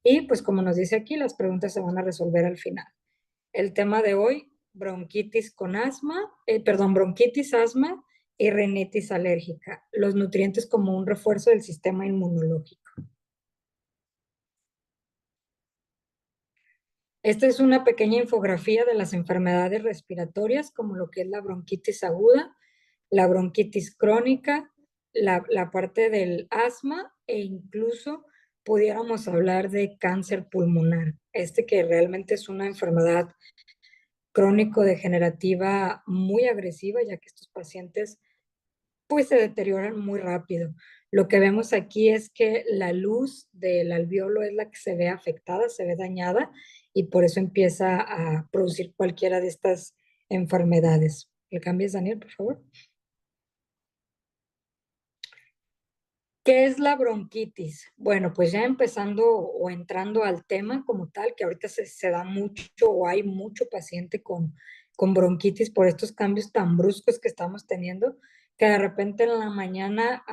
Y pues como nos dice aquí, las preguntas se van a resolver al final. El tema de hoy, bronquitis con asma, bronquitis, asma y rinitis alérgica. Los nutrientes como un refuerzo del sistema inmunológico. Esta es una pequeña infografía de las enfermedades respiratorias, como lo que es la bronquitis aguda, la bronquitis crónica, la parte del asma e incluso pudiéramos hablar de cáncer pulmonar, que realmente es una enfermedad crónico-degenerativa muy agresiva, ya que estos pacientes pues se deterioran muy rápido. Lo que vemos aquí es que la luz del alveolo es la que se ve afectada, se ve dañada y por eso empieza a producir cualquiera de estas enfermedades. ¿Le cambias, Daniel, por favor? ¿Qué es la bronquitis? Bueno, pues ya empezando o entrando al tema como tal, que ahorita se da mucho o hay mucho paciente con bronquitis por estos cambios tan bruscos que estamos teniendo, que de repente en la mañana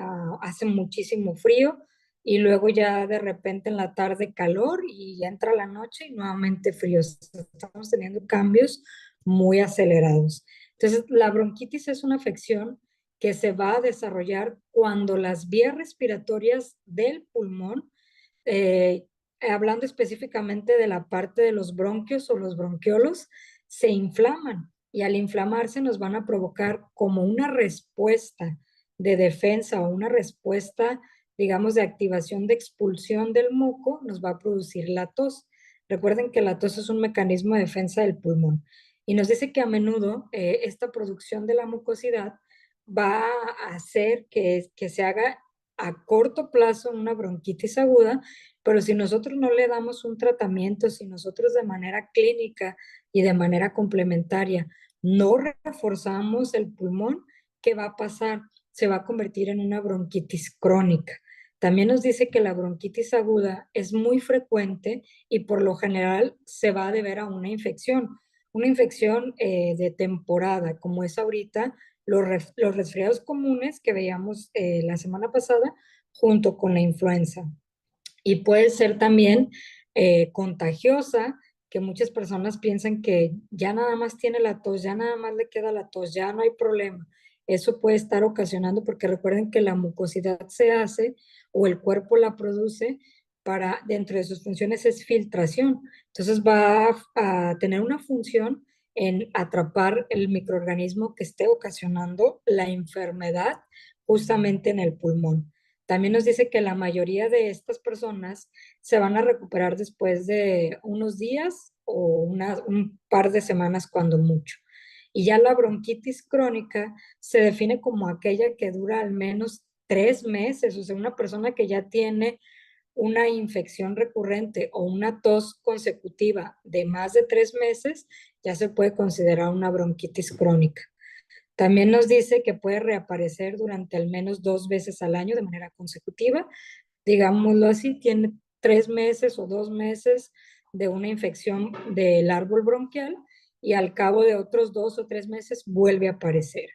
hace muchísimo frío y luego ya de repente en la tarde calor y ya entra la noche y nuevamente frío. Estamos teniendo cambios muy acelerados. Entonces, la bronquitis es una afección que se va a desarrollar cuando las vías respiratorias del pulmón, eh, hablando específicamente de la parte de los bronquios o los bronquiolos, se inflaman y al inflamarse nos van a provocar como una respuesta de defensa o una respuesta, digamos, de activación de expulsión del moco, nos va a producir la tos. Recuerden que la tos es un mecanismo de defensa del pulmón y nos dice que a menudo esta producción de la mucosidad va a hacer que se haga a corto plazo una bronquitis aguda, pero si nosotros no le damos un tratamiento, si nosotros de manera clínica y de manera complementaria no reforzamos el pulmón, ¿qué va a pasar? Se va a convertir en una bronquitis crónica. También nos dice que la bronquitis aguda es muy frecuente y por lo general se va a deber a una infección de temporada, como es ahorita los resfriados comunes que veíamos la semana pasada junto con la influenza. Y puede ser también contagiosa, que muchas personas piensan que ya nada más tiene la tos, ya nada más le queda la tos, ya no hay problema. Eso puede estar ocasionando, porque recuerden que la mucosidad se hace o el cuerpo la produce para, dentro de sus funciones es filtración. Entonces va a tener una función en atrapar el microorganismo que esté ocasionando la enfermedad justamente en el pulmón. También nos dice que la mayoría de estas personas se van a recuperar después de unos días o un par de semanas cuando mucho. Y ya la bronquitis crónica se define como aquella que dura al menos 3 meses, o sea, una persona que ya tiene una infección recurrente o una tos consecutiva de más de 3 meses, ya se puede considerar una bronquitis crónica. También nos dice que puede reaparecer durante al menos 2 veces al año de manera consecutiva. Digámoslo así, tiene 3 meses o 2 meses de una infección del árbol bronquial y al cabo de otros 2 o 3 meses vuelve a aparecer.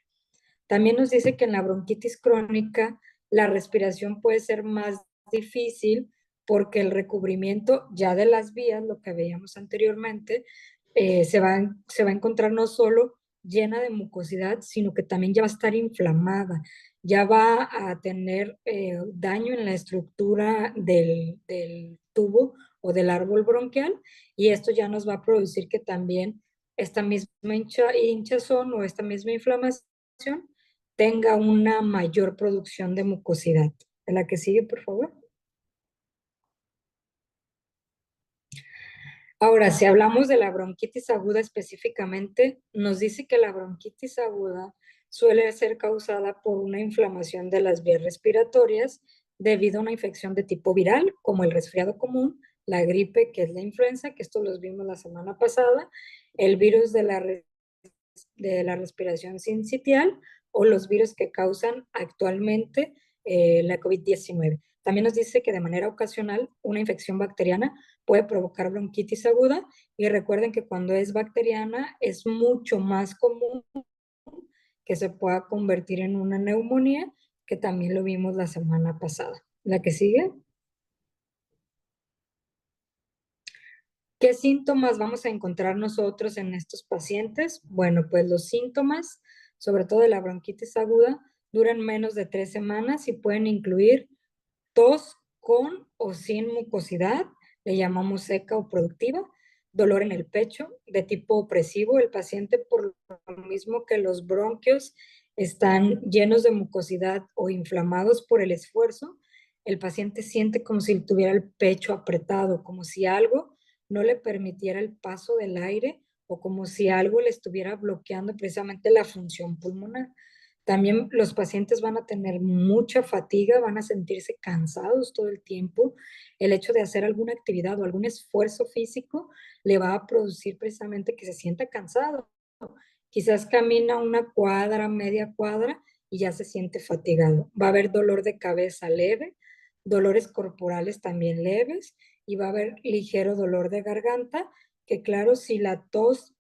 También nos dice que en la bronquitis crónica la respiración puede ser más difícil porque el recubrimiento ya de las vías, lo que veíamos anteriormente, se va a encontrar no solo llena de mucosidad, sino que también ya va a estar inflamada, ya va a tener daño en la estructura del tubo o del árbol bronquial y esto ya nos va a producir que también esta misma hinchazón o esta misma inflamación tenga una mayor producción de mucosidad. ¿De la que sigue, por favor? Ahora, si hablamos de la bronquitis aguda específicamente, nos dice que la bronquitis aguda suele ser causada por una inflamación de las vías respiratorias debido a una infección de tipo viral, como el resfriado común, la gripe, que es la influenza, que esto los vimos la semana pasada, el virus de la respiración sincitial o los virus que causan actualmente la COVID-19. También nos dice que de manera ocasional una infección bacteriana puede provocar bronquitis aguda y recuerden que cuando es bacteriana es mucho más común que se pueda convertir en una neumonía, que también lo vimos la semana pasada. ¿La que sigue? ¿Qué síntomas vamos a encontrar nosotros en estos pacientes? Bueno, pues los síntomas, sobre todo de la bronquitis aguda, duran menos de 3 semanas y pueden incluir tos con o sin mucosidad, le llamamos seca o productiva, dolor en el pecho de tipo opresivo. El paciente, por lo mismo que los bronquios están llenos de mucosidad o inflamados por el esfuerzo, el paciente siente como si tuviera el pecho apretado, como si algo no le permitiera el paso del aire o como si algo le estuviera bloqueando precisamente la función pulmonar. También los pacientes van a tener mucha fatiga, van a sentirse cansados todo el tiempo. El hecho de hacer alguna actividad o algún esfuerzo físico le va a producir precisamente que se sienta cansado. Quizás camina una cuadra, media cuadra y ya se siente fatigado. Va a haber dolor de cabeza leve, dolores corporales también leves y va a haber ligero dolor de garganta, que claro, si la tos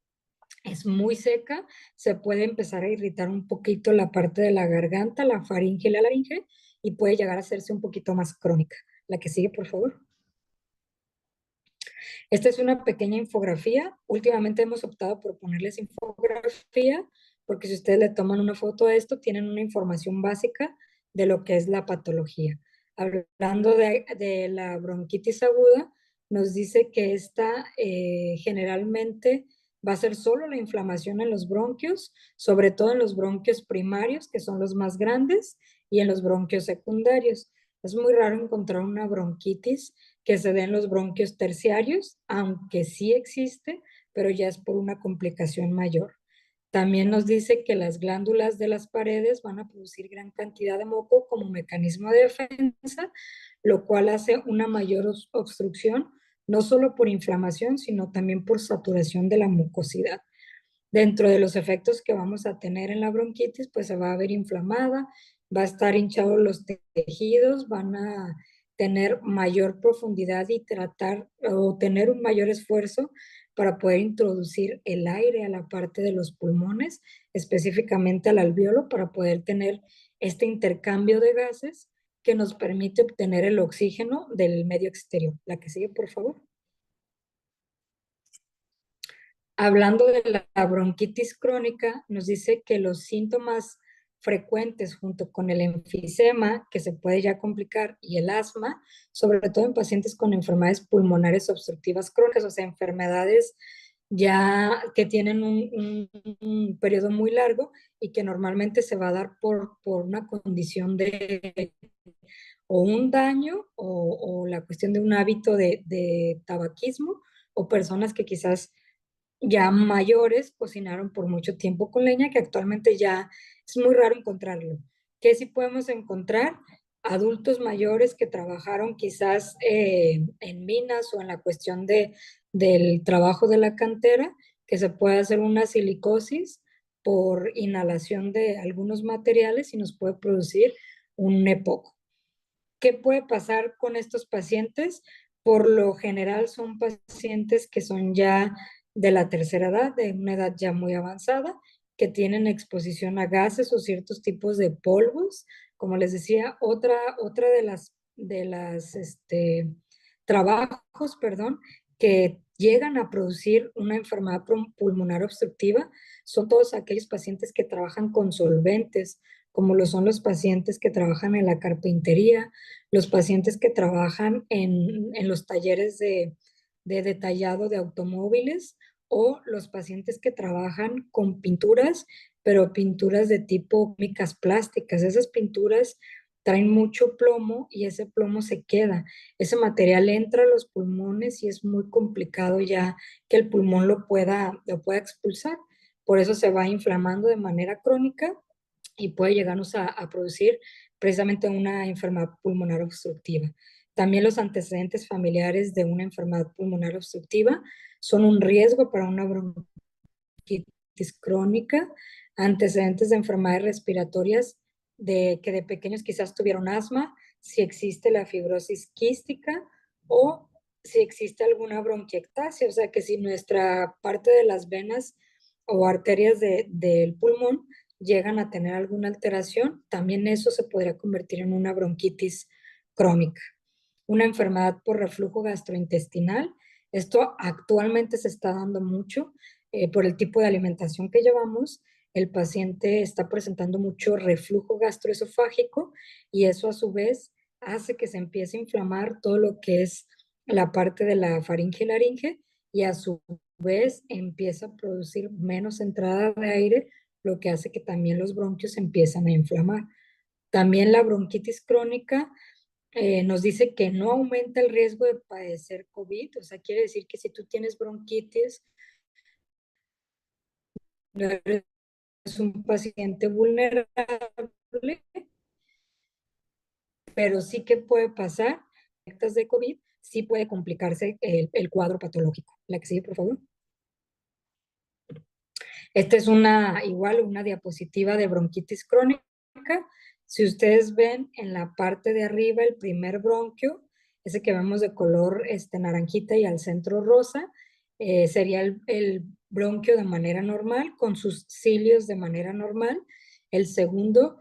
es muy seca, se puede empezar a irritar un poquito la parte de la garganta, la faringe y la laringe, y puede llegar a hacerse un poquito más crónica. La que sigue, por favor. Esta es una pequeña infografía. Últimamente hemos optado por ponerles infografía, porque si ustedes le toman una foto a esto, tienen una información básica de lo que es la patología. Hablando de la bronquitis aguda, nos dice que esta generalmente va a ser solo la inflamación en los bronquios, sobre todo en los bronquios primarios, que son los más grandes, y en los bronquios secundarios. Es muy raro encontrar una bronquitis que se den los bronquios terciarios, aunque sí existe, pero ya es por una complicación mayor. También nos dice que las glándulas de las paredes van a producir gran cantidad de moco como mecanismo de defensa, lo cual hace una mayor obstrucción, no solo por inflamación, sino también por saturación de la mucosidad. Dentro de los efectos que vamos a tener en la bronquitis, pues se va a ver inflamada, va a estar hinchados los tejidos, van a tener mayor profundidad y tratar o tener un mayor esfuerzo para poder introducir el aire a la parte de los pulmones, específicamente al alveolo, para poder tener este intercambio de gases que nos permite obtener el oxígeno del medio exterior. La que sigue, por favor. Hablando de la bronquitis crónica, nos dice que los síntomas frecuentes junto con el enfisema, que se puede ya complicar, y el asma, sobre todo en pacientes con enfermedades pulmonares obstructivas crónicas, o sea, enfermedades ya que tienen un periodo muy largo y que normalmente se va a dar por una condición de o un daño o la cuestión de un hábito de tabaquismo o personas que quizás ya mayores cocinaron por mucho tiempo con leña, que actualmente ya es muy raro encontrarlo. ¿Qué sí podemos encontrar? Adultos mayores que trabajaron quizás en minas o en la cuestión del trabajo de la cantera, que se puede hacer una silicosis por inhalación de algunos materiales y nos puede producir un EPOC. ¿Qué puede pasar con estos pacientes? Por lo general son pacientes que son ya de la tercera edad, de una edad ya muy avanzada, que tienen exposición a gases o ciertos tipos de polvos. Como les decía, otra de las trabajos, perdón, que llegan a producir una enfermedad pulmonar obstructiva son todos aquellos pacientes que trabajan con solventes, como lo son los pacientes que trabajan en la carpintería, los pacientes que trabajan en los talleres de detallado de automóviles o los pacientes que trabajan con pinturas, pero pinturas de tipo químicas plásticas. Esas pinturas traen mucho plomo y ese plomo se queda. Ese material entra a los pulmones y es muy complicado ya que el pulmón lo pueda expulsar. Por eso se va inflamando de manera crónica y puede llegarnos a producir precisamente una enfermedad pulmonar obstructiva. También los antecedentes familiares de una enfermedad pulmonar obstructiva son un riesgo para una bronquitis crónica, antecedentes de enfermedades respiratorias de que de pequeños quizás tuvieron asma, si existe la fibrosis quística o si existe alguna bronquiectasia, o sea que si nuestra parte de las venas o arterias del pulmón llegan a tener alguna alteración, también eso se podría convertir en una bronquitis crónica. Una enfermedad por reflujo gastrointestinal Esto actualmente se está dando mucho por el tipo de alimentación que llevamos. El paciente está presentando mucho reflujo gastroesofágico y eso a su vez hace que se empiece a inflamar todo lo que es la parte de la faringe y laringe y a su vez empieza a producir menos entrada de aire, lo que hace que también los bronquios se empiezan a inflamar. También la bronquitis crónica nos dice que no aumenta el riesgo de padecer COVID, o sea, quiere decir que si tú tienes bronquitis, no eres un paciente vulnerable, pero sí que puede pasar, de COVID, sí puede complicarse el cuadro patológico. La que sigue, por favor. Esta es una diapositiva de bronquitis crónica. Si ustedes ven en la parte de arriba el primer bronquio, ese que vemos de color naranjita y al centro rosa, sería el bronquio de manera normal, con sus cilios de manera normal. El segundo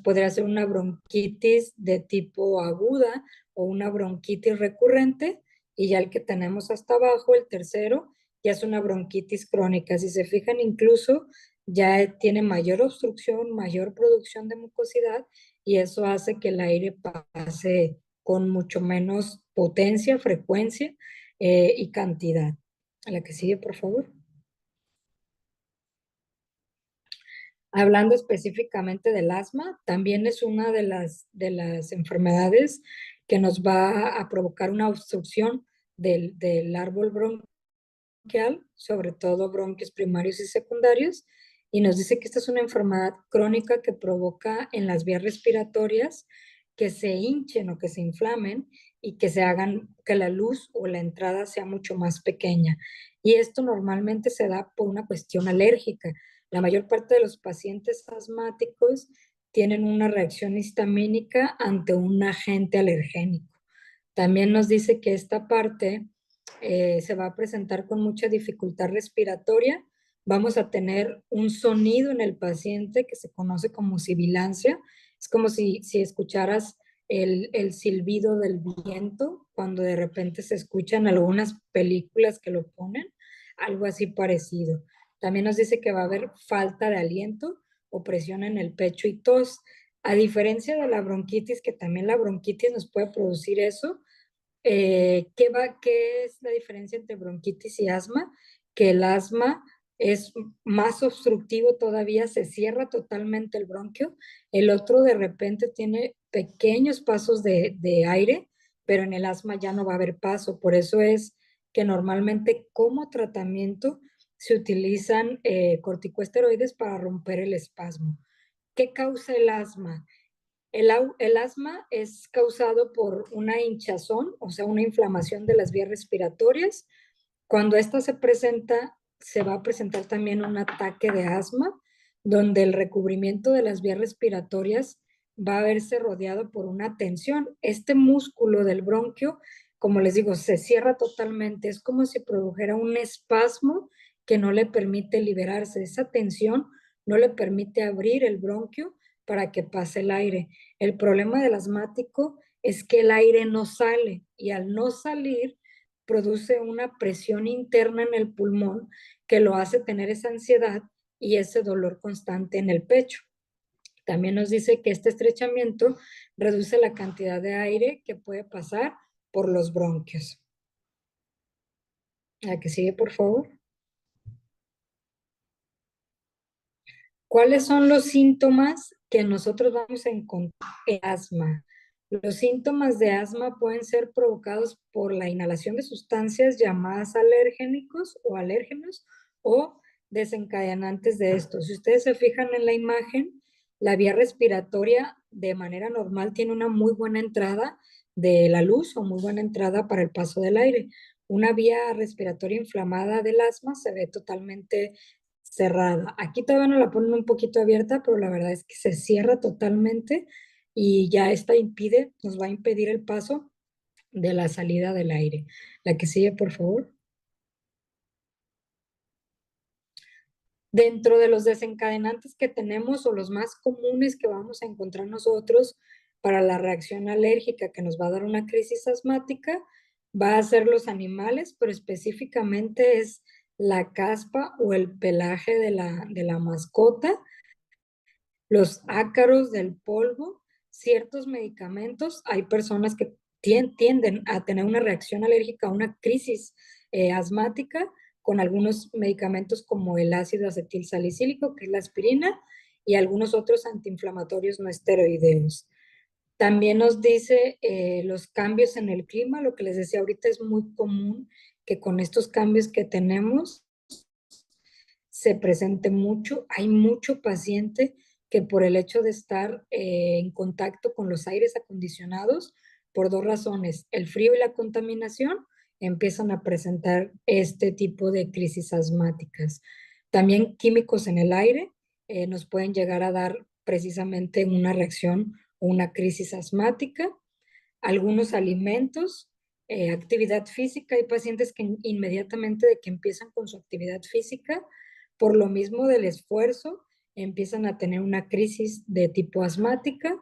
podría ser una bronquitis de tipo aguda o una bronquitis recurrente. Y ya el que tenemos hasta abajo, el tercero, ya es una bronquitis crónica. Si se fijan, incluso ya tiene mayor obstrucción, mayor producción de mucosidad y eso hace que el aire pase con mucho menos potencia, frecuencia y cantidad. A la que sigue, por favor. Hablando específicamente del asma, también es una de las enfermedades que nos va a provocar una obstrucción del árbol bronquial, sobre todo bronquios primarios y secundarios, y nos dice que esta es una enfermedad crónica que provoca en las vías respiratorias que se hinchen o que se inflamen y que se hagan, que la luz o la entrada sea mucho más pequeña. Y esto normalmente se da por una cuestión alérgica. La mayor parte de los pacientes asmáticos tienen una reacción histamínica ante un agente alergénico. También nos dice que esta parte se va a presentar con mucha dificultad respiratoria. Vamos a tener un sonido en el paciente que se conoce como sibilancia. Es como si escucharas el silbido del viento cuando de repente se escuchan algunas películas que lo ponen, algo así parecido. También nos dice que va a haber falta de aliento, opresión en el pecho y tos. A diferencia de la bronquitis, que también la bronquitis nos puede producir eso, ¿qué es la diferencia entre bronquitis y asma? Que el asma es más obstructivo todavía, se cierra totalmente el bronquio. El otro de repente tiene pequeños pasos de aire, pero en el asma ya no va a haber paso. Por eso es que normalmente como tratamiento se utilizan corticosteroides para romper el espasmo. ¿Qué causa el asma? El asma es causado por una hinchazón, o sea, una inflamación de las vías respiratorias. Cuando esta se presenta, se va a presentar también un ataque de asma, donde el recubrimiento de las vías respiratorias va a verse rodeado por una tensión. Este músculo del bronquio, como les digo, se cierra totalmente. Es como si produjera un espasmo que no le permite liberarse. Esa tensión no le permite abrir el bronquio para que pase el aire. El problema del asmático es que el aire no sale y al no salir produce una presión interna en el pulmón que lo hace tener esa ansiedad y ese dolor constante en el pecho. También nos dice que este estrechamiento reduce la cantidad de aire que puede pasar por los bronquios. La que sigue, por favor. ¿Cuáles son los síntomas que nosotros vamos a encontrar en asma? Los síntomas de asma pueden ser provocados por la inhalación de sustancias llamadas alergénicos o alérgenos o desencadenantes de esto. Si ustedes se fijan en la imagen, la vía respiratoria de manera normal tiene una muy buena entrada de la luz o muy buena entrada para el paso del aire. Una vía respiratoria inflamada del asma se ve totalmente cerrada. Aquí todavía no la ponen un poquito abierta, pero la verdad es que se cierra totalmente y ya esta nos va a impedir el paso de la salida del aire. La que sigue, por favor. Dentro de los desencadenantes que tenemos o los más comunes que vamos a encontrar nosotros para la reacción alérgica que nos va a dar una crisis asmática, va a ser los animales, pero específicamente es la caspa o el pelaje de la mascota, los ácaros del polvo, ciertos medicamentos. Hay personas que tienden a tener una reacción alérgica, una crisis asmática con algunos medicamentos como el ácido acetil salicílico, que es la aspirina, y algunos otros antiinflamatorios no esteroideos. También nos dice los cambios en el clima, lo que les decía ahorita es muy común que con estos cambios que tenemos se presente mucho. Hay mucho paciente que por el hecho de estar en contacto con los aires acondicionados, por dos razones, el frío y la contaminación, empiezan a presentar este tipo de crisis asmáticas. También químicos en el aire nos pueden llegar a dar precisamente una reacción o una crisis asmática. Algunos alimentos, actividad física. Hay pacientes que inmediatamente de que empiezan con su actividad física, por lo mismo del esfuerzo, empiezan a tener una crisis de tipo asmática.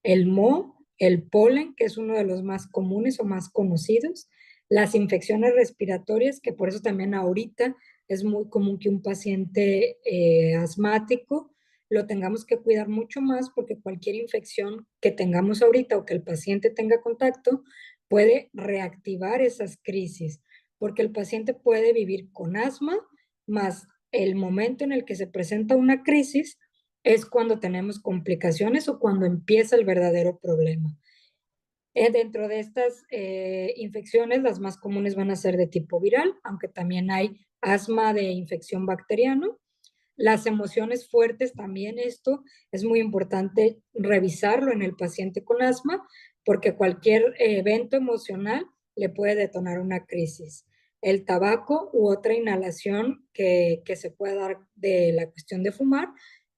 El moho, el polen, que es uno de los más comunes o más conocidos. Las infecciones respiratorias, que por eso también ahorita es muy común que un paciente asmático lo tengamos que cuidar mucho más, porque cualquier infección que tengamos ahorita o que el paciente tenga contacto puede reactivar esas crisis, porque el paciente puede vivir con asma, más el momento en el que se presenta una crisis es cuando tenemos complicaciones o cuando empieza el verdadero problema. Dentro de estas infecciones, las más comunes van a ser de tipo viral, aunque también hay asma de infección bacteriana. Las emociones fuertes también, esto es muy importante revisarlo en el paciente con asma, porque cualquier evento emocional le puede detonar una crisis. El tabaco u otra inhalación que se puede dar de la cuestión de fumar,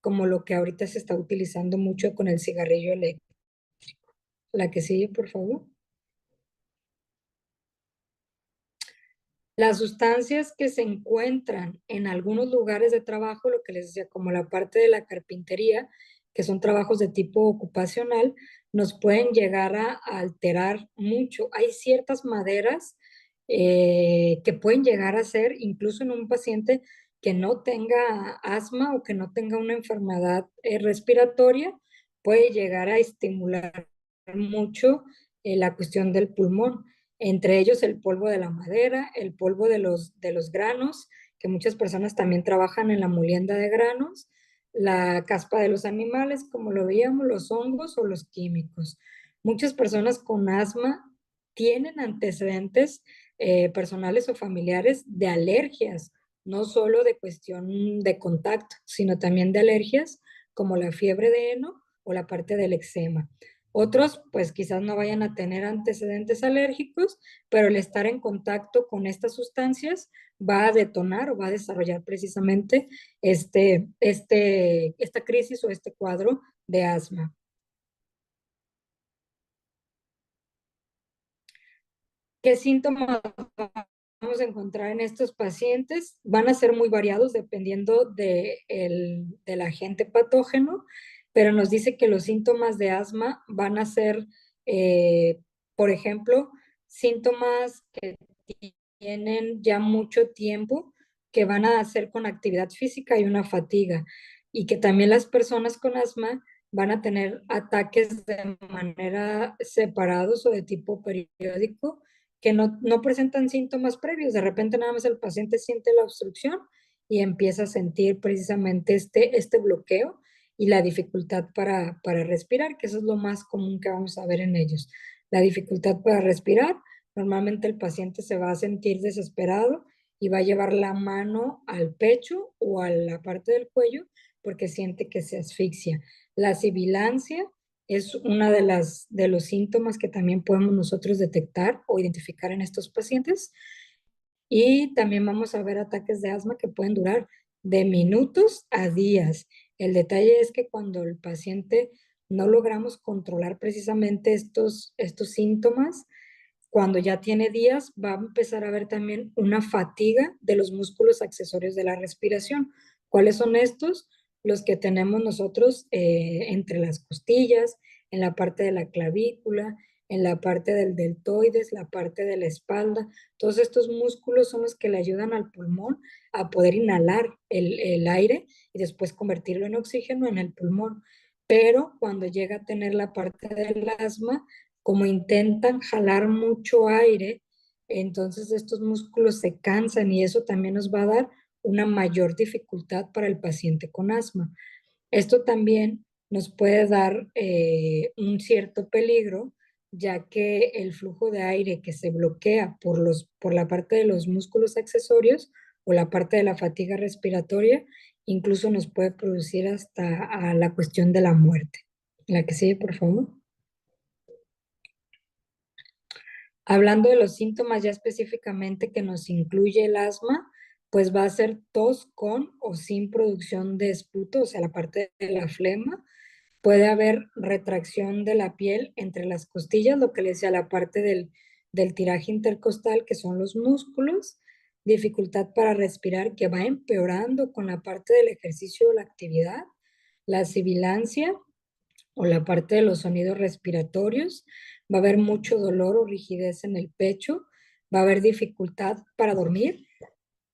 como lo que ahorita se está utilizando mucho con el cigarrillo eléctrico. La que sigue, por favor. Las sustancias que se encuentran en algunos lugares de trabajo, lo que les decía, como la parte de la carpintería, que son trabajos de tipo ocupacional, nos pueden llegar a alterar mucho. Hay ciertas maderas que pueden llegar a ser, incluso en un paciente que no tenga asma o que no tenga una enfermedad respiratoria, puede llegar a estimular mucho la cuestión del pulmón, entre ellos el polvo de la madera, el polvo de los granos, que muchas personas también trabajan en la molienda de granos, la caspa de los animales, como lo veíamos, los hongos o los químicos. Muchas personas con asma tienen antecedentes personales o familiares de alergias, no solo de cuestión de contacto, sino también de alergias como la fiebre de heno o la parte del eczema. Otros, pues quizás no vayan a tener antecedentes alérgicos, pero el estar en contacto con estas sustancias va a detonar o va a desarrollar precisamente esta crisis o este cuadro de asma. ¿Qué síntomas vamos a encontrar en estos pacientes? Van a ser muy variados dependiendo del agente patógeno, pero nos dice que los síntomas de asma van a ser, por ejemplo, síntomas que tienen ya mucho tiempo, que van a hacer con actividad física y una fatiga, y que también las personas con asma van a tener ataques de manera separados o de tipo periódico, que no presentan síntomas previos. De repente nada más el paciente siente la obstrucción y empieza a sentir precisamente este bloqueo y la dificultad para respirar, que eso es lo más común que vamos a ver en ellos. La dificultad para respirar, normalmente el paciente se va a sentir desesperado y va a llevar la mano al pecho o a la parte del cuello porque siente que se asfixia. La sibilancia es una de los síntomas que también podemos nosotros detectar o identificar en estos pacientes. Y también vamos a ver ataques de asma que pueden durar de minutos a días. El detalle es que cuando el paciente no logramos controlar precisamente estos síntomas, cuando ya tiene días, va a empezar a haber también una fatiga de los músculos accesorios de la respiración. ¿Cuáles son estos? Los que tenemos nosotros entre las costillas, en la parte de la clavícula, en la parte del deltoides, la parte de la espalda. Todos estos músculos son los que le ayudan al pulmón a poder inhalar el aire y después convertirlo en oxígeno en el pulmón. Pero cuando llega a tener la parte del asma, como intentan jalar mucho aire, entonces estos músculos se cansan y eso también nos va a dar una mayor dificultad para el paciente con asma. Esto también nos puede dar un cierto peligro, ya que el flujo de aire que se bloquea por la parte de los músculos accesorios o la parte de la fatiga respiratoria, incluso nos puede producir hasta a la cuestión de la muerte. La que sigue, por favor. Hablando de los síntomas ya específicamente que nos incluye el asma, pues va a ser tos con o sin producción de esputo, o sea, la parte de la flema. Puede haber retracción de la piel entre las costillas, lo que le decía la parte del tiraje intercostal, que son los músculos, dificultad para respirar que va empeorando con la parte del ejercicio o la actividad, la sibilancia o la parte de los sonidos respiratorios, va a haber mucho dolor o rigidez en el pecho, va a haber dificultad para dormir.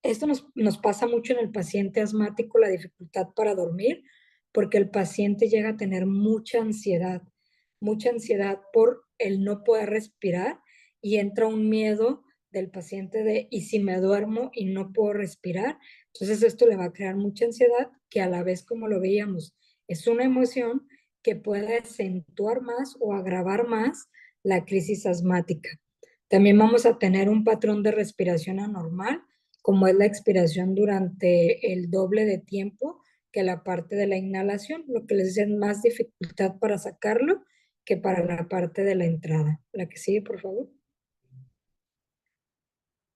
Esto nos pasa mucho en el paciente asmático, la dificultad para dormir, porque el paciente llega a tener mucha ansiedad por el no poder respirar y entra un miedo del paciente de, ¿y si me duermo y no puedo respirar? Entonces esto le va a crear mucha ansiedad que a la vez, como lo veíamos, es una emoción que puede acentuar más o agravar más la crisis asmática. También vamos a tener un patrón de respiración anormal, como es la expiración durante el doble de tiempo que la parte de la inhalación, lo que les dice más dificultad para sacarlo que para la parte de la entrada. La que sigue, por favor.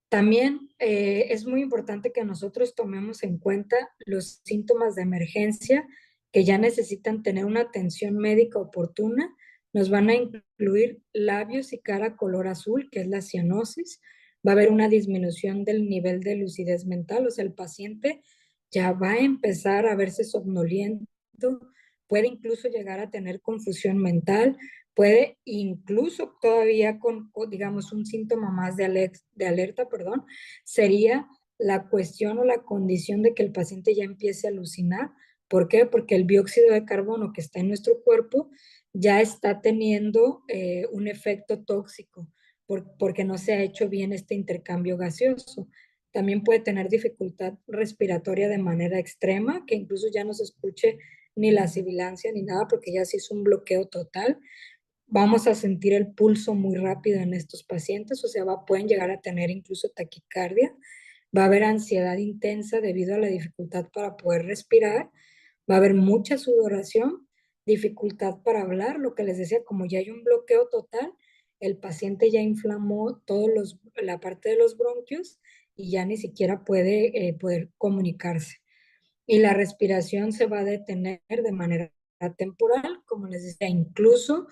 También es muy importante que nosotros tomemos en cuenta los síntomas de emergencia que ya necesitan tener una atención médica oportuna. Nos van a incluir labios y cara color azul, que es la cianosis. Va a haber una disminución del nivel de lucidez mental, o sea, el paciente ya va a empezar a verse somnoliento, puede incluso llegar a tener confusión mental, puede incluso todavía digamos, un síntoma más de alerta, perdón, sería la cuestión o la condición de que el paciente ya empiece a alucinar. ¿Por qué? Porque el dióxido de carbono que está en nuestro cuerpo ya está teniendo un efecto tóxico porque no se ha hecho bien este intercambio gaseoso. También puede tener dificultad respiratoria de manera extrema, que incluso ya no se escuche ni la sibilancia ni nada, porque ya se hizo un bloqueo total. Vamos a sentir el pulso muy rápido en estos pacientes, o sea, pueden llegar a tener incluso taquicardia. Va a haber ansiedad intensa debido a la dificultad para poder respirar. Va a haber mucha sudoración, dificultad para hablar, lo que les decía, como ya hay un bloqueo total, el paciente ya inflamó la parte de los bronquios y ya ni siquiera puede poder comunicarse. Y la respiración se va a detener de manera temporal, como les decía, incluso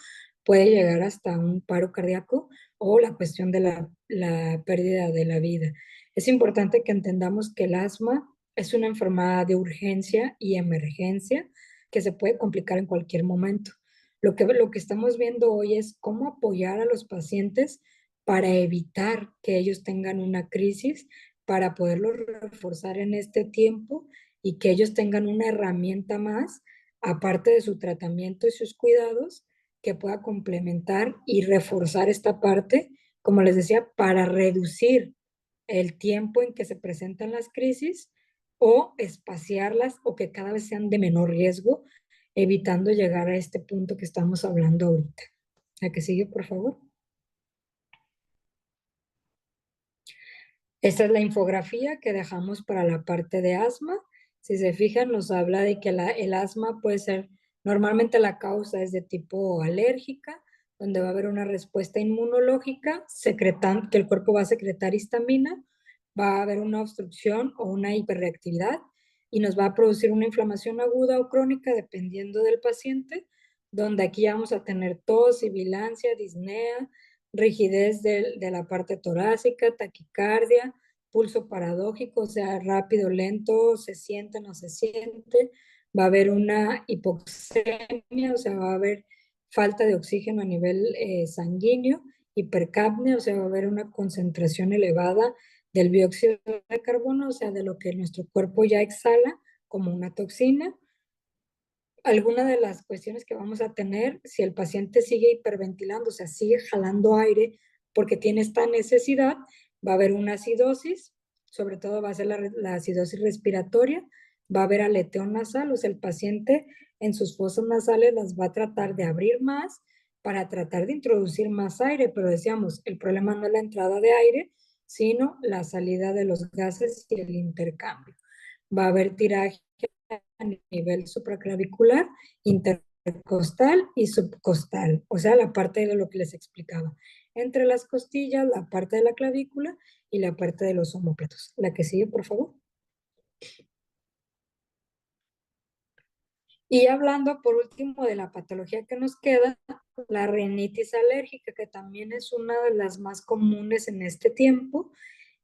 puede llegar hasta un paro cardíaco o la cuestión de la pérdida de la vida. Es importante que entendamos que el asma es una enfermedad de urgencia y emergencia que se puede complicar en cualquier momento. Lo que estamos viendo hoy es cómo apoyar a los pacientes para evitar que ellos tengan una crisis, para poderlos reforzar en este tiempo y que ellos tengan una herramienta más, aparte de su tratamiento y sus cuidados, que pueda complementar y reforzar esta parte, como les decía, para reducir el tiempo en que se presentan las crisis o espaciarlas o que cada vez sean de menor riesgo, evitando llegar a este punto que estamos hablando ahorita. La que sigue, por favor. Esta es la infografía que dejamos para la parte de asma. Si se fijan, nos habla de que el asma puede ser, normalmente la causa es de tipo alérgica, donde va a haber una respuesta inmunológica, que el cuerpo va a secretar histamina, va a haber una obstrucción o una hiperreactividad y nos va a producir una inflamación aguda o crónica dependiendo del paciente, donde aquí ya vamos a tener tos, sibilancia, disnea, rigidez de la parte torácica, taquicardia, pulso paradójico, o sea, rápido, lento, se siente, no se siente. Va a haber una hipoxemia, o sea, va a haber falta de oxígeno a nivel sanguíneo, hipercapnia, o sea, va a haber una concentración elevada del dióxido de carbono, o sea, de lo que nuestro cuerpo ya exhala como una toxina. Alguna de las cuestiones que vamos a tener, si el paciente sigue hiperventilando, o sea, sigue jalando aire porque tiene esta necesidad, va a haber una acidosis, sobre todo va a ser la acidosis respiratoria, va a haber aleteo nasal, o sea, el paciente en sus fosas nasales las va a tratar de abrir más para tratar de introducir más aire, pero decíamos, el problema no es la entrada de aire, sino la salida de los gases y el intercambio. Va a haber tiraje a nivel supraclavicular, intercostal y subcostal, o sea, la parte de lo que les explicaba. Entre las costillas, la parte de la clavícula y la parte de los omóplatos. La que sigue, por favor. Y hablando por último de la patología que nos queda, la rinitis alérgica, que también es una de las más comunes en este tiempo,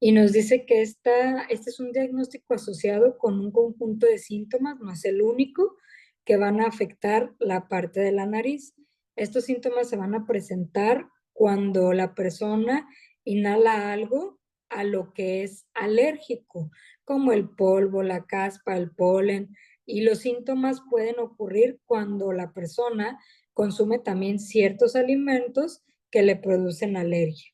y nos dice que este es un diagnóstico asociado con un conjunto de síntomas, no es el único, que van a afectar la parte de la nariz. Estos síntomas se van a presentar cuando la persona inhala algo a lo que es alérgico, como el polvo, la caspa, el polen, y los síntomas pueden ocurrir cuando la persona consume también ciertos alimentos que le producen alergia.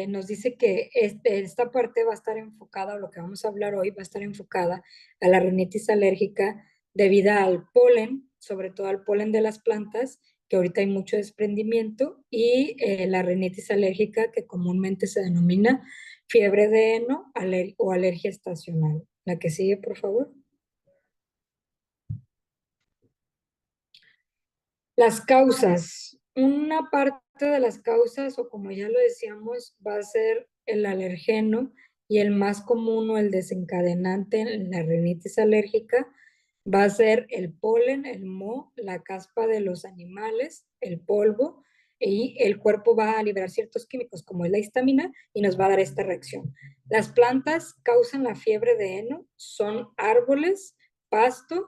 Nos dice que esta parte va a estar enfocada, o lo que vamos a hablar hoy va a estar enfocada a la rinitis alérgica debido al polen, sobre todo al polen de las plantas, que ahorita hay mucho desprendimiento, y la rinitis alérgica que comúnmente se denomina fiebre de heno o alergia estacional. La que sigue, por favor. Las causas. Una parte de las causas, o como ya lo decíamos, va a ser el alergeno y el más común o el desencadenante en la rinitis alérgica va a ser el polen, el moho, la caspa de los animales, el polvo, y el cuerpo va a liberar ciertos químicos como es la histamina y nos va a dar esta reacción. Las plantas causan la fiebre de heno, son árboles, pasto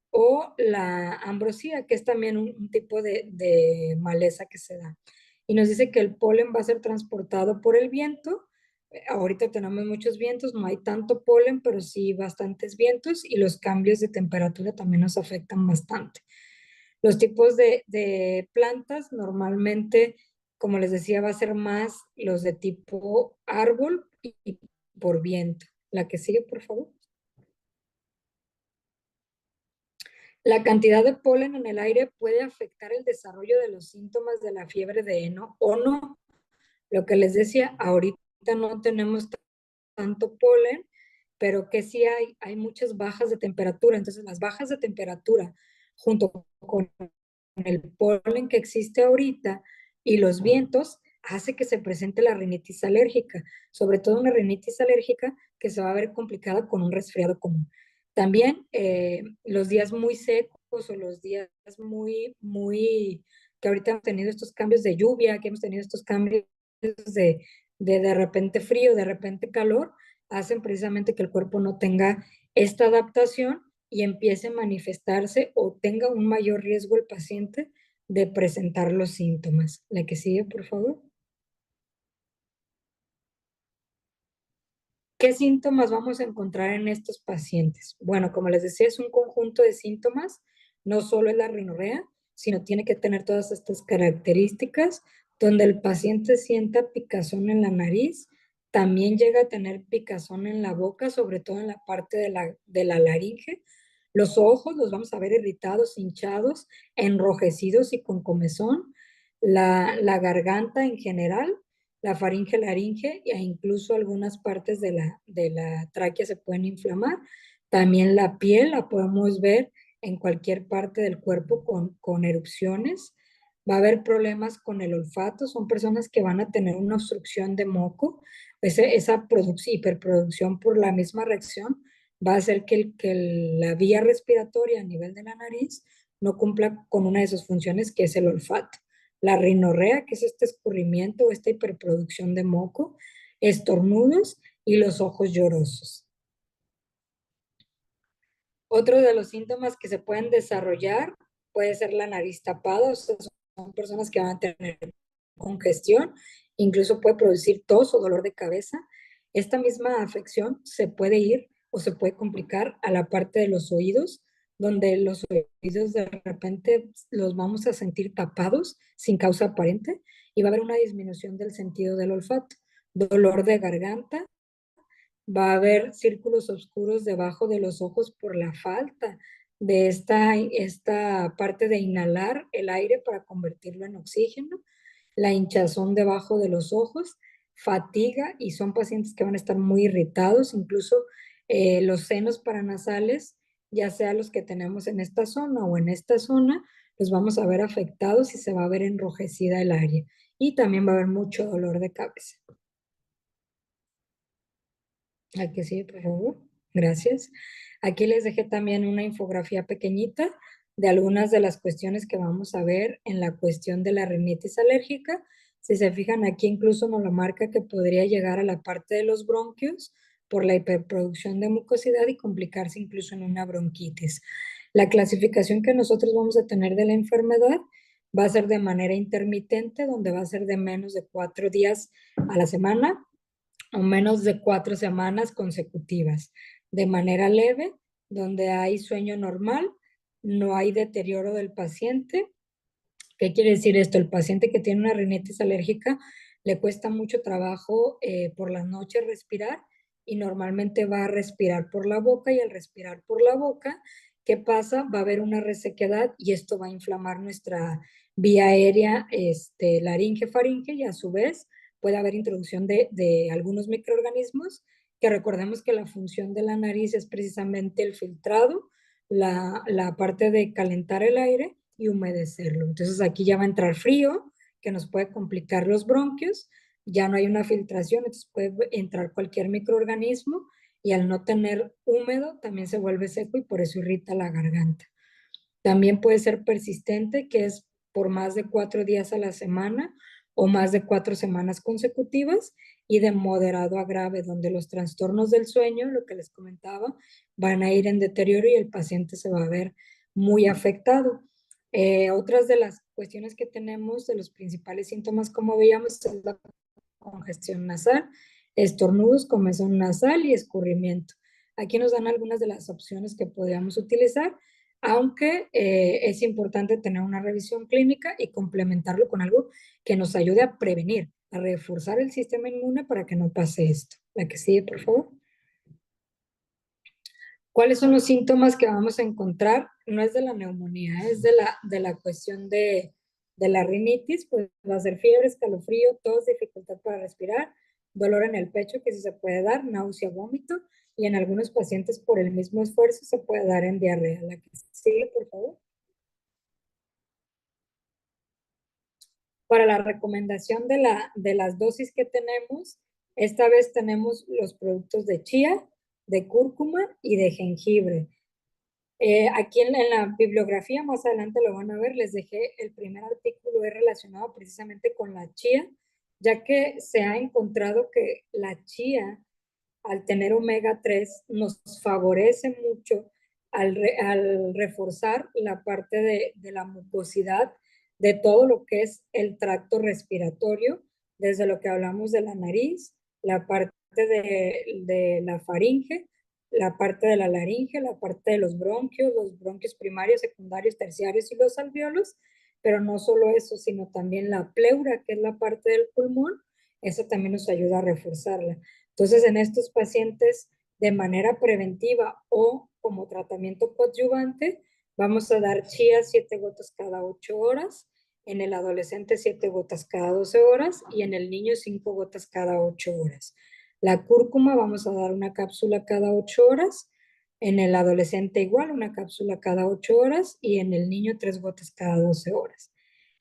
o la ambrosía, que es también un tipo de maleza que se da. Y nos dice que el polen va a ser transportado por el viento. Ahorita tenemos muchos vientos, no hay tanto polen, pero sí bastantes vientos, y los cambios de temperatura también nos afectan bastante. Los tipos de plantas normalmente, como les decía, va a ser más los de tipo árbol y por viento. La que sigue, por favor. La cantidad de polen en el aire puede afectar el desarrollo de los síntomas de la fiebre de heno o no. Lo que les decía, ahorita no tenemos tanto polen, pero que sí hay muchas bajas de temperatura. Entonces, las bajas de temperatura, junto con el polen que existe ahorita y los vientos, hace que se presente la rinitis alérgica, sobre todo una rinitis alérgica que se va a ver complicada con un resfriado común. También los días muy secos o los días que ahorita hemos tenido estos cambios de lluvia, que hemos tenido estos cambios de repente frío, de repente calor, hacen precisamente que el cuerpo no tenga esta adaptación y empiece a manifestarse o tenga un mayor riesgo el paciente de presentar los síntomas. La que sigue, por favor. ¿Qué síntomas vamos a encontrar en estos pacientes? Bueno, como les decía, es un conjunto de síntomas, no solo es la rinorrea, sino tiene que tener todas estas características, donde el paciente sienta picazón en la nariz, también llega a tener picazón en la boca, sobre todo en la parte de la laringe. Los ojos los vamos a ver irritados, hinchados, enrojecidos y con comezón. La garganta en general, la faringe, laringe e incluso algunas partes de la tráquea se pueden inflamar. También la piel la podemos ver en cualquier parte del cuerpo con erupciones. Va a haber problemas con el olfato, son personas que van a tener una obstrucción de moco. Esa hiperproducción por la misma reacción va a hacer que la vía respiratoria a nivel de la nariz no cumpla con una de sus funciones, que es el olfato. La rinorrea, que es este escurrimiento o esta hiperproducción de moco, estornudos y los ojos llorosos. Otro de los síntomas que se pueden desarrollar puede ser la nariz tapada, o sea, son personas que van a tener congestión, incluso puede producir tos o dolor de cabeza. Esta misma afección se puede ir o se puede complicar a la parte de los oídos, donde los oídos de repente los vamos a sentir tapados sin causa aparente y va a haber una disminución del sentido del olfato, dolor de garganta, va a haber círculos oscuros debajo de los ojos por la falta de esta parte de inhalar el aire para convertirlo en oxígeno, la hinchazón debajo de los ojos, fatiga y son pacientes que van a estar muy irritados, incluso los senos paranasales, ya sea los que tenemos en esta zona o en esta zona, los vamos a ver afectados y se va a ver enrojecida el área. Y también va a haber mucho dolor de cabeza. Aquí sí, por favor. Gracias. Aquí les dejé también una infografía pequeñita de algunas de las cuestiones que vamos a ver en la cuestión de la rinitis alérgica. Si se fijan, aquí incluso nos lo marca que podría llegar a la parte de los bronquios por la hiperproducción de mucosidad y complicarse incluso en una bronquitis. La clasificación que nosotros vamos a tener de la enfermedad va a ser de manera intermitente, donde va a ser de menos de 4 días a la semana o menos de 4 semanas consecutivas, de manera leve, donde hay sueño normal, no hay deterioro del paciente. ¿Qué quiere decir esto? El paciente que tiene una rinitis alérgica le cuesta mucho trabajo por las noches respirar y normalmente va a respirar por la boca y al respirar por la boca, ¿qué pasa? Va a haber una resequedad y esto va a inflamar nuestra vía aérea, laringe, faringe y a su vez puede haber introducción de algunos microorganismos que recordemos que la función de la nariz es precisamente el filtrado, la parte de calentar el aire y humedecerlo. Entonces aquí ya va a entrar frío, que nos puede complicar los bronquios, ya no hay una filtración, entonces puede entrar cualquier microorganismo y al no tener húmedo también se vuelve seco y por eso irrita la garganta. También puede ser persistente, que es por más de 4 días a la semana o más de 4 semanas consecutivas y de moderado a grave, donde los trastornos del sueño, lo que les comentaba, van a ir en deterioro y el paciente se va a ver muy afectado. Otras de las cuestiones que tenemos, de los principales síntomas, como veíamos, es la congestión nasal, estornudos, comezón nasal y escurrimiento. Aquí nos dan algunas de las opciones que podríamos utilizar, aunque es importante tener una revisión clínica y complementarlo con algo que nos ayude a prevenir, a reforzar el sistema inmune para que no pase esto. La que sigue, por favor. ¿Cuáles son los síntomas que vamos a encontrar? No es de la neumonía, es de la cuestión de la rinitis, pues va a ser fiebre, escalofrío, tos, dificultad para respirar, dolor en el pecho que sí se puede dar, náusea, vómito, y en algunos pacientes por el mismo esfuerzo se puede dar en diarrea. La que sigue, por favor. Para la recomendación de las dosis que tenemos, esta vez tenemos los productos de chía, de cúrcuma y de jengibre. Aquí en la bibliografía, más adelante lo van a ver, les dejé el primer artículo es relacionado precisamente con la chía, ya que se ha encontrado que la chía, al tener omega 3 nos favorece mucho al reforzar la parte de la mucosidad de todo lo que es el tracto respiratorio, desde lo que hablamos de la nariz, la parte de la faringe, la parte de la laringe, la parte de los bronquios primarios, secundarios, terciarios y los alveolos, pero no solo eso, sino también la pleura, que es la parte del pulmón, eso también nos ayuda a reforzarla. Entonces, en estos pacientes, de manera preventiva o como tratamiento coadyuvante, vamos a dar chía 7 gotas cada 8 horas, en el adolescente 7 gotas cada 12 horas y en el niño 5 gotas cada 8 horas. La cúrcuma vamos a dar una cápsula cada 8 horas, en el adolescente igual una cápsula cada 8 horas y en el niño 3 gotas cada 12 horas.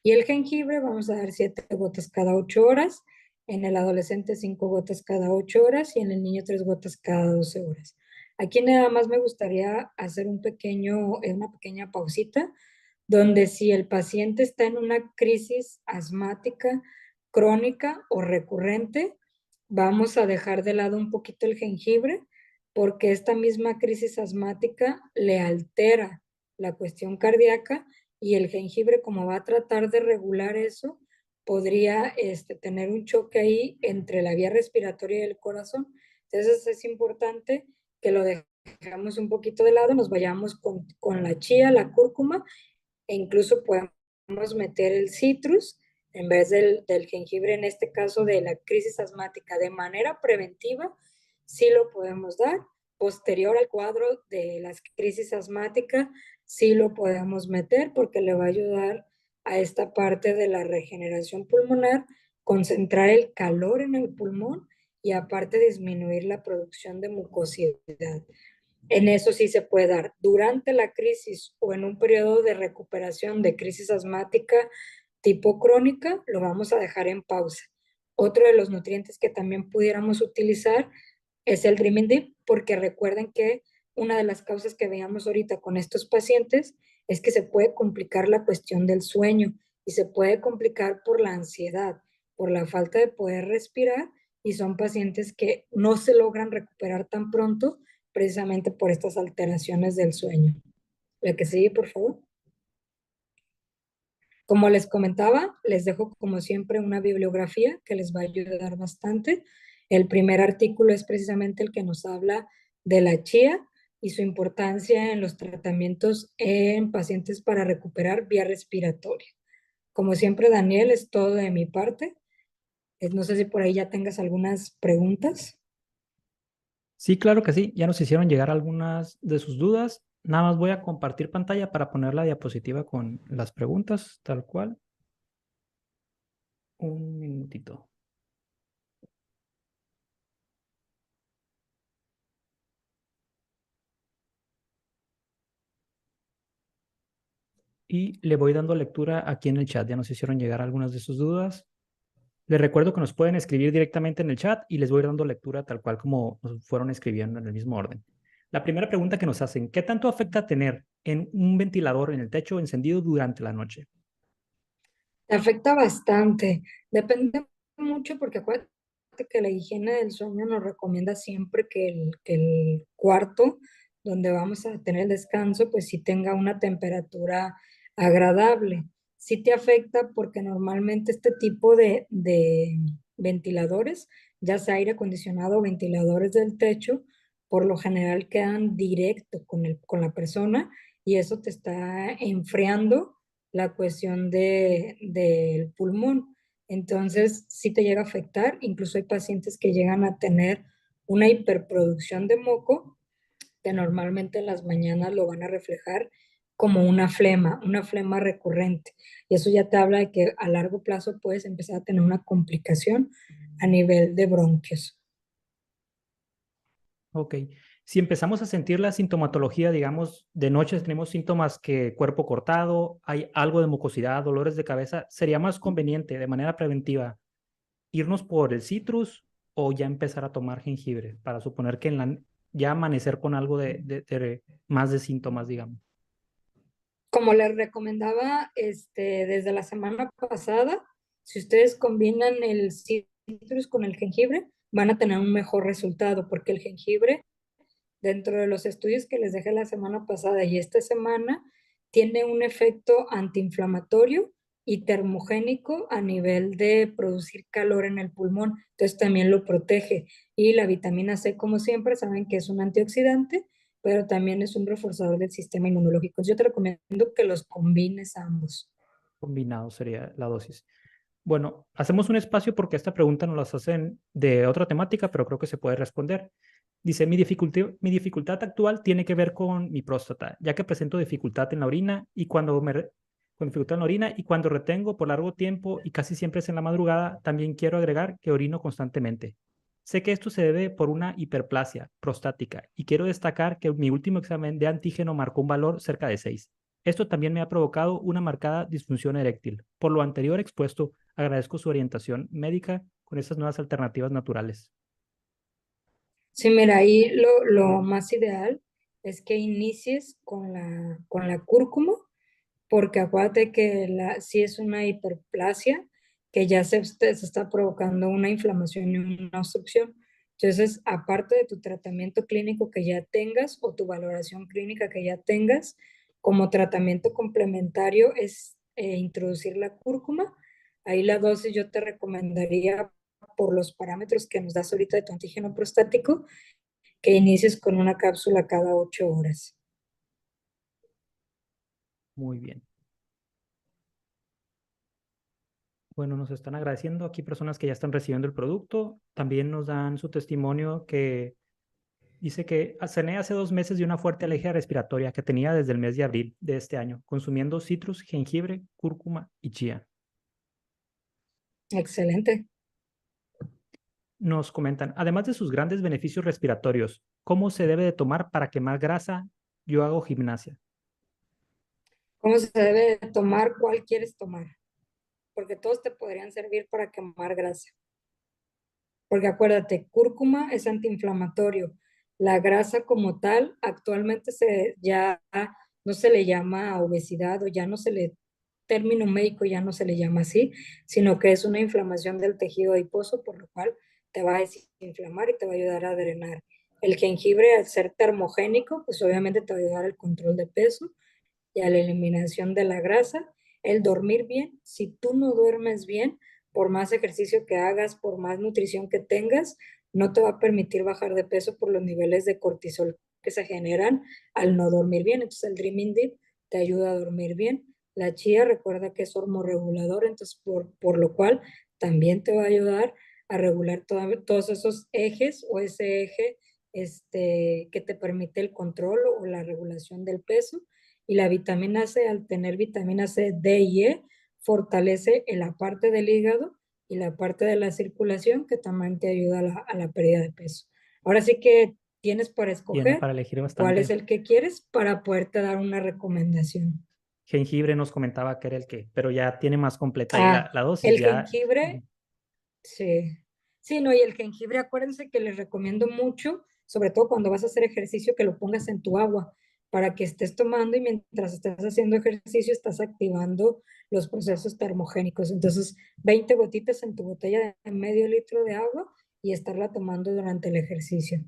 Y el jengibre vamos a dar 7 gotas cada 8 horas, en el adolescente 5 gotas cada 8 horas y en el niño 3 gotas cada 12 horas. Aquí nada más me gustaría hacer una pequeña pausita, donde si el paciente está en una crisis asmática crónica o recurrente, vamos a dejar de lado un poquito el jengibre, porque esta misma crisis asmática le altera la cuestión cardíaca y el jengibre, como va a tratar de regular eso, podría tener un choque ahí entre la vía respiratoria y el corazón. Entonces es importante que lo dejemos un poquito de lado, nos vayamos con la chía, la cúrcuma, e incluso podemos meter el citrus en vez del jengibre, en este caso de la crisis asmática, de manera preventiva, sí lo podemos dar. Posterior al cuadro de las crisis asmáticas, sí lo podemos meter porque le va a ayudar a esta parte de la regeneración pulmonar, concentrar el calor en el pulmón y aparte disminuir la producción de mucosidad. En eso sí se puede dar. Durante la crisis o en un periodo de recuperación de crisis asmática tipo crónica, lo vamos a dejar en pausa. Otro de los nutrientes que también pudiéramos utilizar es el Dreaming Deep, porque recuerden que una de las causas que veíamos ahorita con estos pacientes es que se puede complicar la cuestión del sueño y se puede complicar por la ansiedad, por la falta de poder respirar, y son pacientes que no se logran recuperar tan pronto precisamente por estas alteraciones del sueño. La que sigue, por favor. Como les comentaba, les dejo como siempre una bibliografía que les va a ayudar bastante. El primer artículo es precisamente el que nos habla de la chía y su importancia en los tratamientos en pacientes para recuperar vía respiratoria. Como siempre, Daniel, es todo de mi parte. No sé si por ahí ya tengas algunas preguntas. Sí, claro que sí. Ya nos hicieron llegar algunas de sus dudas. Nada más voy a compartir pantalla para poner la diapositiva con las preguntas, tal cual. Un minutito. Y le voy dando lectura aquí en el chat. Ya nos hicieron llegar algunas de sus dudas. Les recuerdo que nos pueden escribir directamente en el chat y les voy dando lectura tal cual como nos fueron escribiendo en el mismo orden. La primera pregunta que nos hacen: ¿qué tanto afecta tener en un ventilador en el techo encendido durante la noche? Te afecta bastante. Depende mucho porque acuérdate que la higiene del sueño nos recomienda siempre que el cuarto donde vamos a tener el descanso, pues sí tenga una temperatura agradable. Sí te afecta porque normalmente este tipo de ventiladores, ya sea aire acondicionado o ventiladores del techo, por lo general quedan directo con la persona y eso te está enfriando la cuestión del pulmón. Entonces, sí te llega a afectar. Incluso hay pacientes que llegan a tener una hiperproducción de moco, que normalmente en las mañanas lo van a reflejar como una flema recurrente. Y eso ya te habla de que a largo plazo puedes empezar a tener una complicación a nivel de bronquios. Ok. Si empezamos a sentir la sintomatología, digamos, de noche tenemos síntomas que cuerpo cortado, hay algo de mucosidad, dolores de cabeza, ¿sería más conveniente de manera preventiva irnos por el citrus o ya empezar a tomar jengibre para suponer que ya amanecer con algo de más de síntomas, digamos? Como les recomendaba desde la semana pasada, si ustedes combinan el citrus con el jengibre, van a tener un mejor resultado, porque el jengibre, dentro de los estudios que les dejé la semana pasada y esta semana, tiene un efecto antiinflamatorio y termogénico a nivel de producir calor en el pulmón. Entonces también lo protege. Y la vitamina C, como siempre, saben que es un antioxidante, pero también es un reforzador del sistema inmunológico. Yo te recomiendo que los combines ambos. Combinado sería la dosis. Bueno, hacemos un espacio porque esta pregunta nos las hacen de otra temática, pero creo que se puede responder. Dice: mi dificultad actual tiene que ver con mi próstata, ya que presento dificultad en la orina y con dificultad en la orina y cuando retengo por largo tiempo y casi siempre es en la madrugada, también quiero agregar que orino constantemente. Sé que esto se debe por una hiperplasia prostática y quiero destacar que mi último examen de antígeno marcó un valor cerca de 6. Esto también me ha provocado una marcada disfunción eréctil. Por lo anterior expuesto, agradezco su orientación médica con estas nuevas alternativas naturales. Sí, mira, ahí lo más ideal es que inicies con la cúrcuma, porque acuérdate que si es una hiperplasia, que ya se está provocando una inflamación y una obstrucción. Entonces, aparte de tu tratamiento clínico que ya tengas o tu valoración clínica que ya tengas, como tratamiento complementario es introducir la cúrcuma. Ahí la dosis yo te recomendaría por los parámetros que nos das ahorita de tu antígeno prostático, que inicies con una cápsula cada 8 horas. Muy bien. Bueno, nos están agradeciendo aquí personas que ya están recibiendo el producto. También nos dan su testimonio que dice que cené hace 2 meses de una fuerte alergia respiratoria que tenía desde el mes de abril de este año, consumiendo citrus, jengibre, cúrcuma y chía. Excelente. Nos comentan, además de sus grandes beneficios respiratorios, ¿cómo se debe de tomar para quemar grasa? Yo hago gimnasia. ¿Cómo se debe de tomar? ¿Cuál quieres tomar? Porque todos te podrían servir para quemar grasa. Porque acuérdate, cúrcuma es antiinflamatorio. La grasa como tal, actualmente ya no se le llama obesidad o ya no se le, término médico ya no se le llama así, sino que es una inflamación del tejido adiposo, por lo cual te va a desinflamar y te va a ayudar a drenar. El jengibre, al ser termogénico, pues obviamente te va a ayudar al control de peso y a la eliminación de la grasa. El dormir bien, si tú no duermes bien, por más ejercicio que hagas, por más nutrición que tengas, no te va a permitir bajar de peso por los niveles de cortisol que se generan al no dormir bien. Entonces el Dreaming Deep te ayuda a dormir bien. La chía recuerda que es hormorregulador, entonces por lo cual también te va a ayudar a regular todos esos ejes o ese eje que te permite el control o la regulación del peso. Y la vitamina C, al tener vitamina C, D y E, fortalece en la parte del hígado y la parte de la circulación que también te ayuda a la pérdida de peso. Ahora sí que tienes para Tiene escoger para elegir cuál es bastante. el que quieres para poderte dar una recomendación. Jengibre nos comentaba que era el que, pero ya tiene más completa ahí Ah, la dosis, el ya. jengibre, sí. Sí, no, y el jengibre, acuérdense que les recomiendo mucho, sobre todo cuando vas a hacer ejercicio, que lo pongas en tu agua para que estés tomando y mientras estás haciendo ejercicio estás activando los procesos termogénicos. Entonces, 20 gotitas en tu botella de medio litro de agua y estarla tomando durante el ejercicio.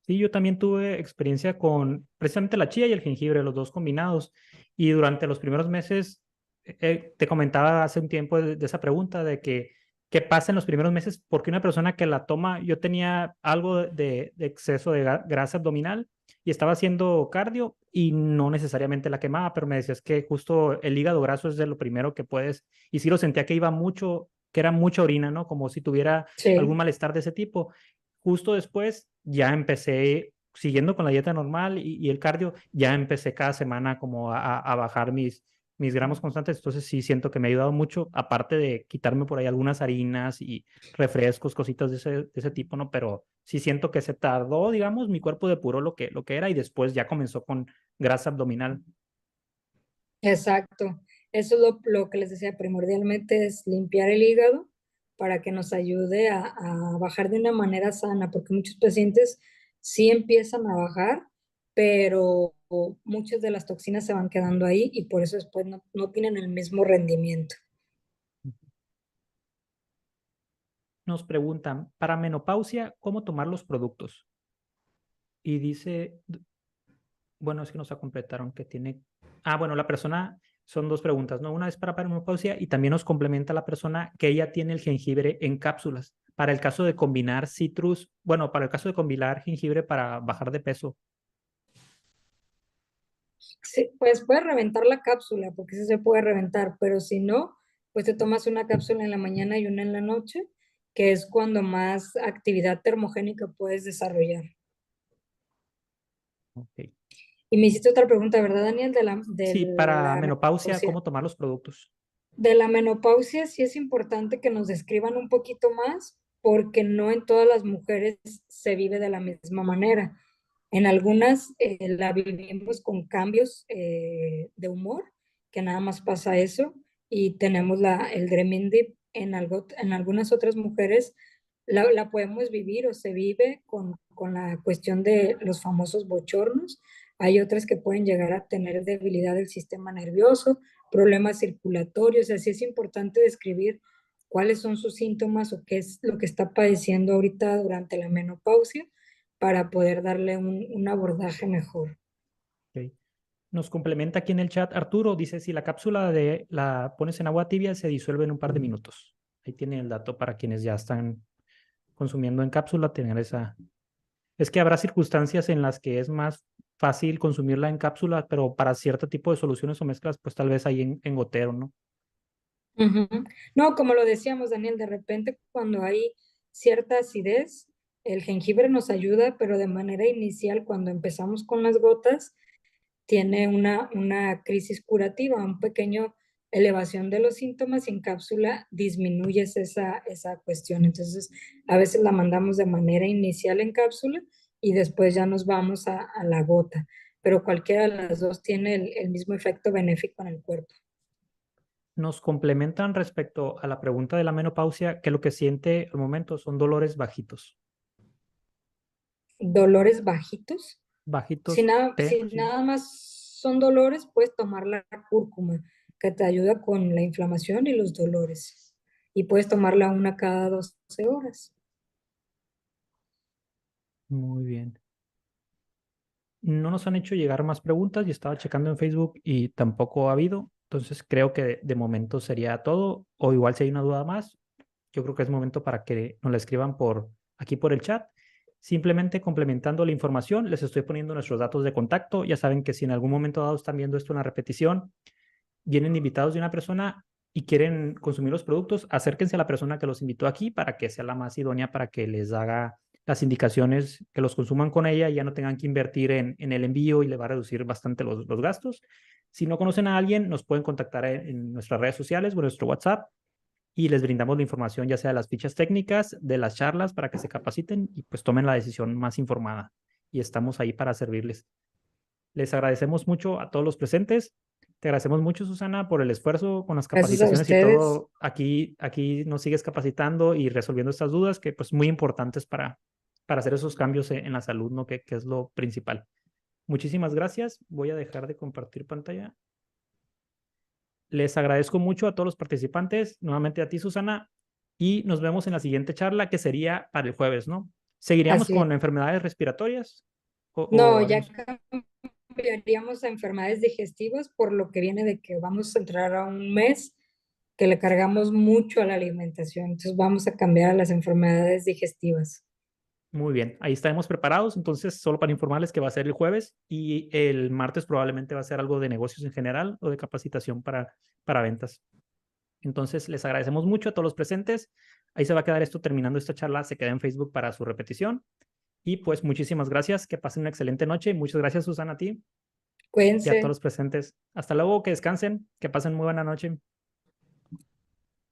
Sí, yo también tuve experiencia con precisamente la chía y el jengibre, los dos combinados. Y durante los primeros meses, te comentaba hace un tiempo de esa pregunta de que qué pasa en los primeros meses, porque una persona que la toma, yo tenía algo de exceso de grasa abdominal y estaba haciendo cardio y no necesariamente la quemaba, pero me decías que justo el hígado graso es de lo primero que puedes. Y sí lo sentía que iba mucho, que era mucha orina, ¿no? Como si tuviera algún Sí, malestar de ese tipo. Justo después ya empecé, siguiendo con la dieta normal y el cardio, ya empecé cada semana como a bajar mis gramos constantes. Entonces sí siento que me ha ayudado mucho, aparte de quitarme por ahí algunas harinas y refrescos, cositas de ese tipo, ¿no? Pero sí siento que se tardó, digamos, mi cuerpo depuró lo que era y después ya comenzó con grasa abdominal. exacto. Eso es lo que les decía, primordialmente es limpiar el hígado para que nos ayude a bajar de una manera sana, porque muchos pacientes sí empiezan a bajar, pero muchas de las toxinas se van quedando ahí y por eso después no tienen el mismo rendimiento. Nos preguntan, para menopausia, ¿cómo tomar los productos? Y dice, bueno, es que nos completaron que tiene. Ah, bueno, la persona, son dos preguntas, ¿no? Una es para menopausia y también nos complementa la persona que ella tiene el jengibre en cápsulas. Para el caso de combinar citrus, bueno, para el caso de combinar jengibre para bajar de peso. Sí, pues puedes reventar la cápsula, porque sí se puede reventar, pero si no, pues te tomas una cápsula en la mañana y una en la noche, que es cuando más actividad termogénica puedes desarrollar. Ok. Y me hiciste otra pregunta, ¿verdad, Daniel? Sí, para menopausia, menopausia. ¿cómo tomar los productos? De la menopausia sí es importante que nos describan un poquito más, porque no en todas las mujeres se vive de la misma manera. En algunas la vivimos con cambios de humor, que nada más pasa eso, y tenemos el Dreaming Deep. En algunas otras mujeres la podemos vivir o se vive con la cuestión de los famosos bochornos. Hay otras que pueden llegar a tener debilidad del sistema nervioso, problemas circulatorios. Así es importante describir cuáles son sus síntomas o qué es lo que está padeciendo ahorita durante la menopausia para poder darle un abordaje mejor. Ok. Nos complementa aquí en el chat Arturo, dice, si la cápsula la pones en agua tibia, se disuelve en un par de minutos. Ahí tiene el dato para quienes ya están consumiendo en cápsula, tener esa... Es que habrá circunstancias en las que es más fácil consumirla en cápsula, pero para cierto tipo de soluciones o mezclas, pues tal vez ahí en gotero, ¿no? Ujú. No, como lo decíamos, Daniel, de repente cuando hay cierta acidez, el jengibre nos ayuda, pero de manera inicial, cuando empezamos con las gotas, tiene una crisis curativa, un pequeño elevación de los síntomas y en cápsula disminuyes esa cuestión. Entonces, a veces la mandamos de manera inicial en cápsula y después ya nos vamos a la gota, pero cualquiera de las dos tiene el mismo efecto benéfico en el cuerpo. Nos complementan respecto a la pregunta de la menopausia, que lo que siente al momento son dolores bajitos. Dolores bajitos. Si Bajitos, nada, si nada más son dolores, puedes tomar la cúrcuma, que te ayuda con la inflamación y los dolores. Y puedes tomarla una cada 12 horas. muy bien. No nos han hecho llegar más preguntas y estaba checando en Facebook y tampoco ha habido. Entonces creo que de momento sería todo. O igual si hay una duda más, yo creo que es momento para que nos la escriban por aquí por el chat. Simplemente complementando la información, les estoy poniendo nuestros datos de contacto. Ya saben que si en algún momento dado están viendo esto en la repetición, vienen invitados de una persona y quieren consumir los productos, acérquense a la persona que los invitó aquí para que sea la más idónea para que les haga las indicaciones, que los consuman con ella y ya no tengan que invertir en el envío y le va a reducir bastante los gastos. Si no conocen a alguien, nos pueden contactar en nuestras redes sociales o en nuestro WhatsApp y les brindamos la información, ya sea de las fichas técnicas, de las charlas, para que se capaciten y pues tomen la decisión más informada. Y estamos ahí para servirles. Les agradecemos mucho a todos los presentes. Te agradecemos mucho, Susana, por el esfuerzo con las Gracias a capacitaciones y ustedes. todo. Aquí nos sigues capacitando y resolviendo estas dudas que pues muy importantes para hacer esos cambios en la salud, ¿no? Que es lo principal. Muchísimas gracias. Voy a dejar de compartir pantalla. Les agradezco mucho a todos los participantes, nuevamente a ti, Susana, y nos vemos en la siguiente charla que sería para el jueves, ¿no? ¿Seguiríamos Así es. con enfermedades respiratorias No, o ya haremos? cambiaríamos a enfermedades digestivas por lo que viene de que vamos a entrar a un mes que le cargamos mucho a la alimentación. Entonces vamos a cambiar a las enfermedades digestivas. Muy bien, ahí estaremos preparados. Entonces, solo para informarles que va a ser el jueves y el martes probablemente va a ser algo de negocios en general o de capacitación para ventas. Entonces, les agradecemos mucho a todos los presentes. Ahí se va a quedar esto terminando esta charla, se queda en Facebook para su repetición. Y pues muchísimas gracias, que pasen una excelente noche. Muchas gracias, Susana, a ti y a todos Cuídense. los presentes. Hasta luego, que descansen, que pasen muy buena noche.